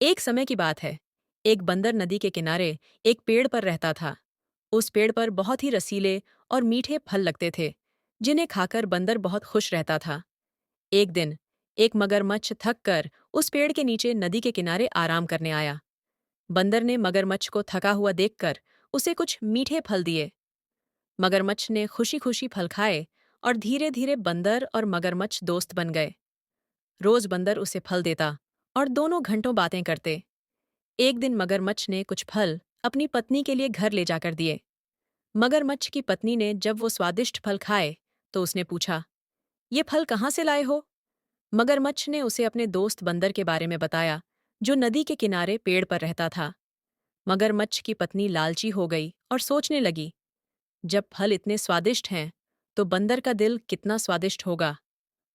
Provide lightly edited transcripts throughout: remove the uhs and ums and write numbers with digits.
एक समय की बात है। एक बंदर नदी के किनारे एक पेड़ पर रहता था। उस पेड़ पर बहुत ही रसीले और मीठे फल लगते थे, जिन्हें खाकर बंदर बहुत खुश रहता था। एक दिन एक मगरमच्छ थक कर उस पेड़ के नीचे नदी के किनारे आराम करने आया। बंदर ने मगरमच्छ को थका हुआ देखकर उसे कुछ मीठे फल दिए। मगरमच्छ ने खुशी खुशी फल खाए और धीरे धीरे बंदर और मगरमच्छ दोस्त बन गए। रोज बंदर उसे फल देता और दोनों घंटों बातें करते। एक दिन मगरमच्छ ने कुछ फल अपनी पत्नी के लिए घर ले जाकर दिए। मगरमच्छ की पत्नी ने जब वो स्वादिष्ट फल खाए तो उसने पूछा, ये फल कहाँ से लाए हो? मगरमच्छ ने उसे अपने दोस्त बंदर के बारे में बताया, जो नदी के किनारे पेड़ पर रहता था। मगरमच्छ की पत्नी लालची हो गई और सोचने लगी, जब फल इतने स्वादिष्ट हैं तो बंदर का दिल कितना स्वादिष्ट होगा।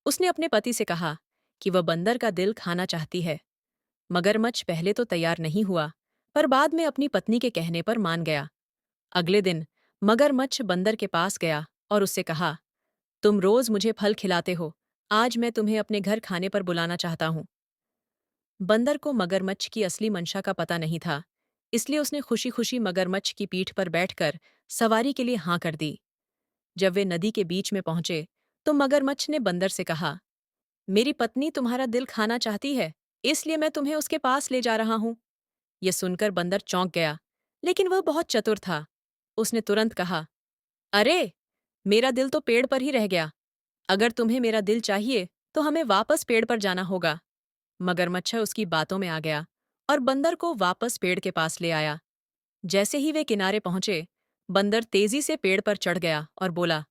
उसने अपने पति से कहा कि वह बंदर का दिल खाना चाहती है। मगरमच्छ पहले तो तैयार नहीं हुआ, पर बाद में अपनी पत्नी के कहने पर मान गया। अगले दिन मगरमच्छ बंदर के पास गया और उससे कहा, तुम रोज मुझे फल खिलाते हो, आज मैं तुम्हें अपने घर खाने पर बुलाना चाहता हूँ। बंदर को मगरमच्छ की असली मंशा का पता नहीं था, इसलिए उसने खुशी खुशी मगरमच्छ की पीठ पर बैठकर सवारी के लिए हाँ कर दी। जब वे नदी के बीच में पहुंचे तो मगरमच्छ ने बंदर से कहा, मेरी पत्नी तुम्हारा दिल खाना चाहती है, इसलिए मैं तुम्हें उसके पास ले जा रहा हूँ। यह सुनकर बंदर चौंक गया, लेकिन वह बहुत चतुर था। उसने तुरंत कहा, अरे, मेरा दिल तो पेड़ पर ही रह गया। अगर तुम्हें मेरा दिल चाहिए तो हमें वापस पेड़ पर जाना होगा। मगरमच्छ उसकी बातों में आ गया और बंदर को वापस पेड़ के पास ले आया। जैसे ही वे किनारे पहुंचे, बंदर तेजी से पेड़ पर चढ़ गया और बोला,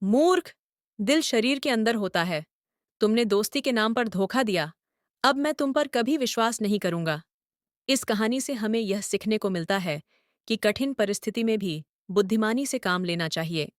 मूर्ख, दिल शरीर के अंदर होता है। तुमने दोस्ती के नाम पर धोखा दिया। अब मैं तुम पर कभी विश्वास नहीं करूंगा। इस कहानी से हमें यह सीखने को मिलता है कि कठिन परिस्थिति में भी बुद्धिमानी से काम लेना चाहिए।